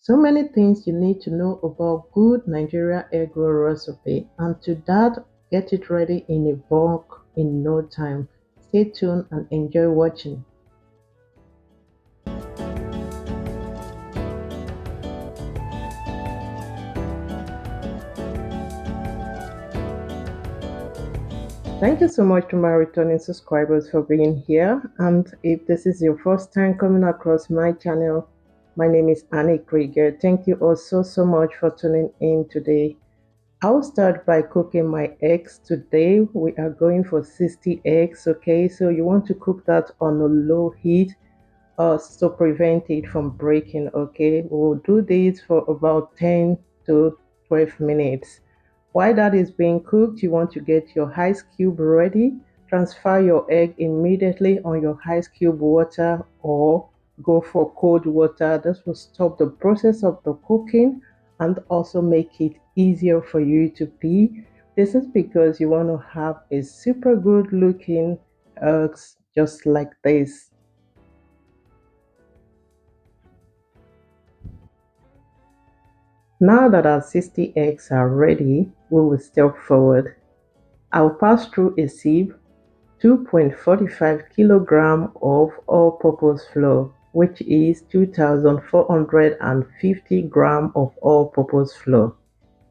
So many things you need to know about good Nigeria egg roll recipe, and to that, get it ready in a bulk in no time. Stay tuned and enjoy watching. Thank you so much to my returning subscribers for being here. And if this is your first time coming across my channel, my name is Anskrieger. Thank you all so much for tuning in today. I'll start by cooking my eggs. Today we are going for 60 eggs. Okay, so you want to cook that on a low heat to prevent it from breaking. Okay, we'll do this for about 10 to 12 minutes. While that is being cooked, you want to get your ice cube ready. Transfer your egg immediately on your ice cube water or go for cold water. This will stop the process of the cooking and also make it easier for you to pee. This is because you want to have a super good looking eggs just like this. Now that our 60 eggs are ready, we will step forward. I'll pass through a sieve 2.45 kilogram of all-purpose flour, which is 2,450 gram of all-purpose flour.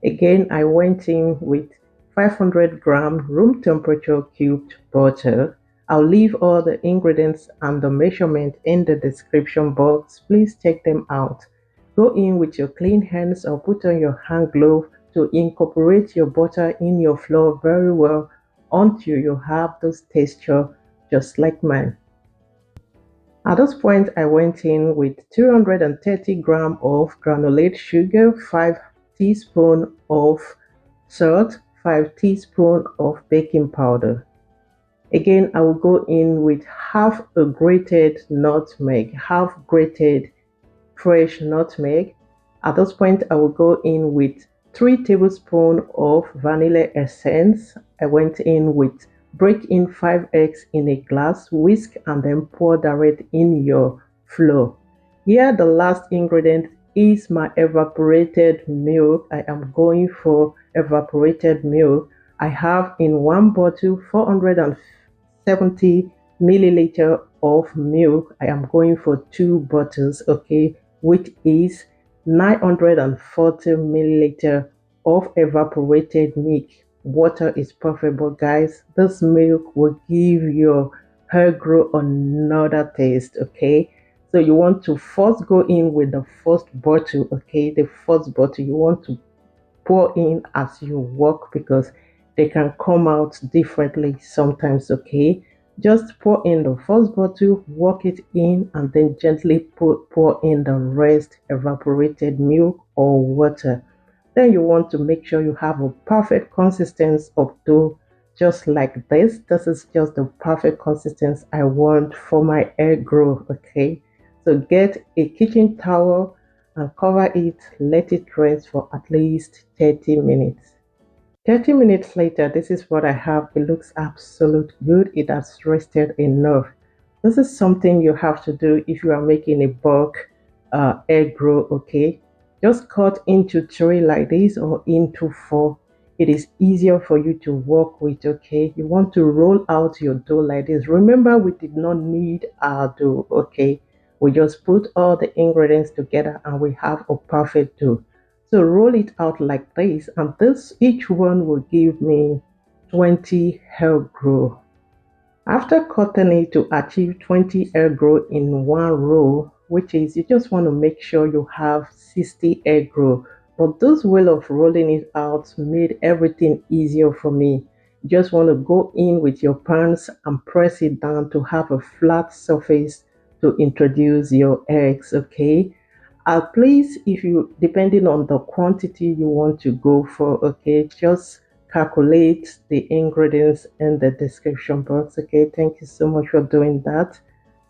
Again, I went in with 500 gram room temperature cubed butter. I'll leave all the ingredients and the measurement in the description box. Please check them out. Go in with your clean hands or put on your hand glove to incorporate your butter in your flour very well until you have this texture just like mine. At this point, I went in with 230 gram of granulate sugar, 5 teaspoons of salt, 5 teaspoons of baking powder. Again, I will go in with half a grated nutmeg, half grated fresh nutmeg. At this point, I will go in with 3 tablespoons of vanilla essence. I went in with break in 5 eggs in a glass, whisk and then pour direct in your flour. Here the last ingredient is my evaporated milk. I am going for evaporated milk. I have in one bottle 470 milliliter of milk. I am going for 2 bottles, okay, which is 940 milliliter of evaporated milk. Water is preferable, guys. This milk will give your hair grow another taste, okay? So you want to first go in with the first bottle, okay? The first bottle you want to pour in as you work because they can come out differently sometimes, okay? Just pour in the first bottle, work it in, and then gently pour in the rest evaporated milk or water. Then you want to make sure you have a perfect consistency of dough just like this. This is just the perfect consistency I want for my egg roll, okay? So get a kitchen towel and cover it, let it rest for at least 30 minutes. 30 minutes later, this is what I have. It looks absolute good. It has rested enough. This is something you have to do if you are making a bulk egg roll, okay? Just cut into 3 like this or into 4. It is easier for you to work with, okay? You want to roll out your dough like this. Remember, we did not need our dough, okay? We just put all the ingredients together and we have a perfect dough. So roll it out like this, and this each one will give me 20 egg roll. After cutting it to achieve 20 egg roll in one row, which is you just want to make sure you have 60 egg roll. But this way of rolling it out made everything easier for me. You just want to go in with your pans and press it down to have a flat surface to introduce your eggs, okay? Please, if you depending on the quantity you want to go for, okay, just calculate the ingredients in the description box, okay? Thank you so much for doing that.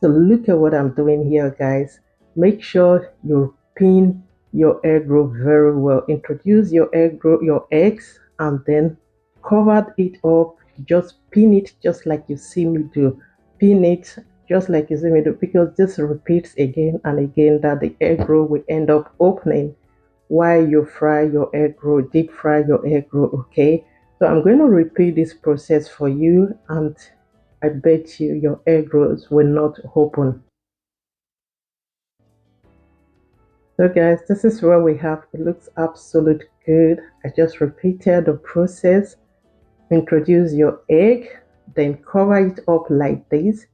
So look at what I'm doing here, guys. Make sure you pin your egg roll very well. Introduce your egg roll, your eggs, and then cover it up. Just pin it just like you see me do. Pin it just like you see me do, because this repeats again and again, that the egg roll will end up opening while you fry your egg roll, deep fry your egg roll. Okay, so I'm going to repeat this process for you, and I bet you your egg rolls will not open. So guys, this is what we have. It looks absolute good. I just repeated the process. Introduce your egg, then cover it up like this.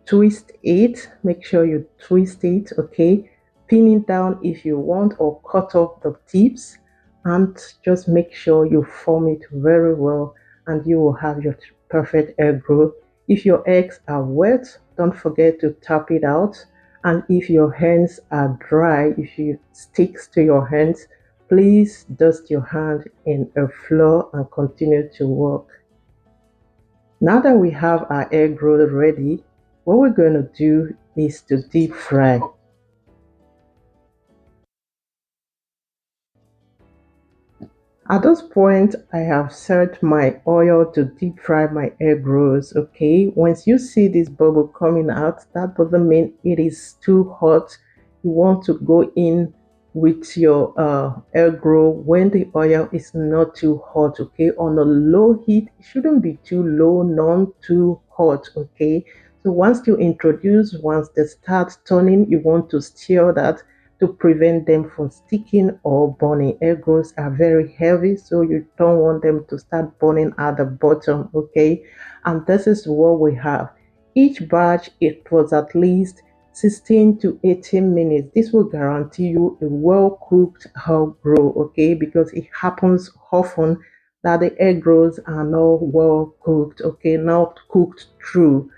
Twist it, make sure you twist it, okay, pin it down if you want, or cut off the tips, and just make sure you form it very well, and you will have your perfect egg roll. If your eggs are wet, don't forget to tap it out, and if your hands are dry, if it sticks to your hands, please dust your hand in a flour and continue to work. Now that we have our egg roll ready, what we're going to do is to deep fry. At this point, I have set my oil to deep fry my egg rolls. Okay, once you see this bubble coming out, that doesn't mean it is too hot. You want to go in with your egg roll when the oil is not too hot. Okay, on a low heat, it shouldn't be too low, not too hot. Okay, so once once they start turning, you want to stir that to prevent them from sticking or burning. Egg rolls are very heavy, so you don't want them to start burning at the bottom. Okay, and this is what we have. Each batch, it was at least 16 to 18 minutes. This will guarantee you a well cooked egg roll. Okay, because it happens often that the egg rolls are not well cooked. Okay, not cooked through.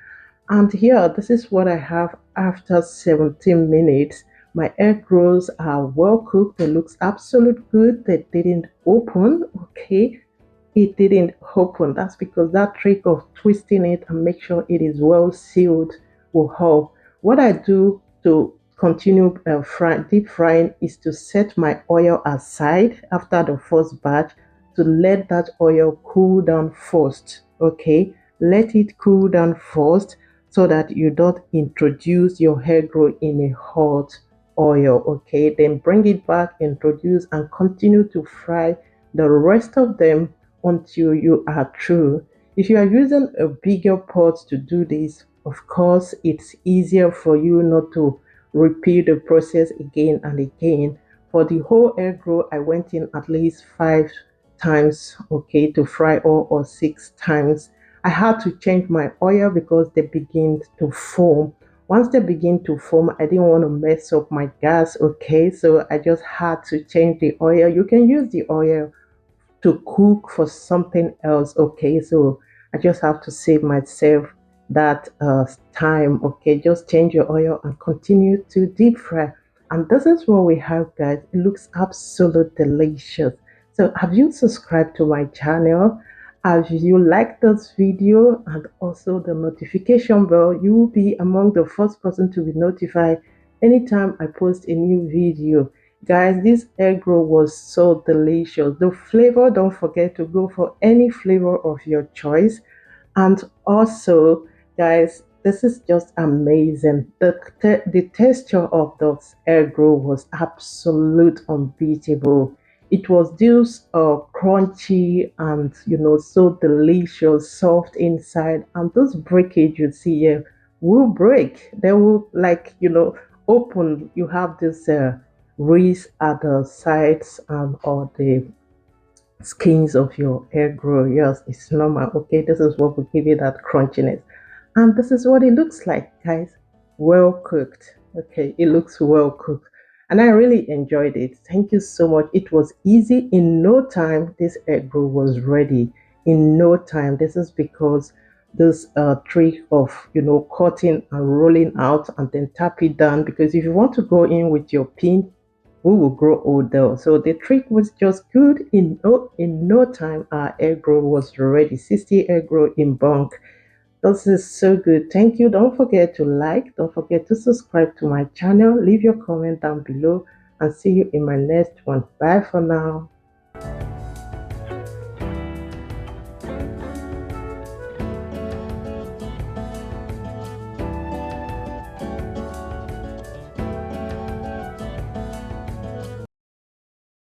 And here, this is what I have after 17 minutes. My egg rolls are well cooked. They looks absolute good. They didn't open. Okay, it didn't open. That's because that trick of twisting it and make sure it is well sealed will help. What I do to continue deep frying is to set my oil aside after the first batch to let that oil cool down first. Okay, let it cool down first so that you don't introduce your egg roll in a hot oil. Okay, then bring it back, introduce, and continue to fry the rest of them until you are through. If you are using a bigger pot to do this, of course, it's easier for you not to repeat the process again and again. For the whole egg roll, I went in at least 5 times, okay, to fry all, or 6 times. I had to change my oil because they begin to foam. Once they begin to foam, I didn't want to mess up my gas, okay, so I just had to change the oil. You can use the oil to cook for something else. Okay, so I just have to save myself that time. Okay, just change your oil and continue to deep fry. And this is what we have, guys. It looks absolutely delicious. So have you subscribed to my channel? Have you liked this video and also the notification bell? You will be among the first person to be notified anytime I post a new video. Guys, this egg roll was so delicious. The flavor, don't forget to go for any flavor of your choice. And also, guys, this is just amazing. The texture of this egg roll was absolute unbeatable. It was just crunchy and so delicious, soft inside. And those breakage you see here will break. They will open. You have this wreath at the sides and or the skins of your egg roll. Yes, it's normal. Okay, this is what will give you that crunchiness, and this is what it looks like, guys. Well cooked. Okay, it looks well cooked, and I really enjoyed it. Thank you so much. It was easy. In no time this egg roll was ready. In no time. This is because this trick of cutting and rolling out and then tap it down, because if you want to go in with your pin, we will grow older. So the trick was just good. In no time, our egg roll was ready. 60 egg roll in bulk. This is so good. Thank you. Don't forget to like. Don't forget to subscribe to my channel. Leave your comment down below and see you in my next one. Bye for now.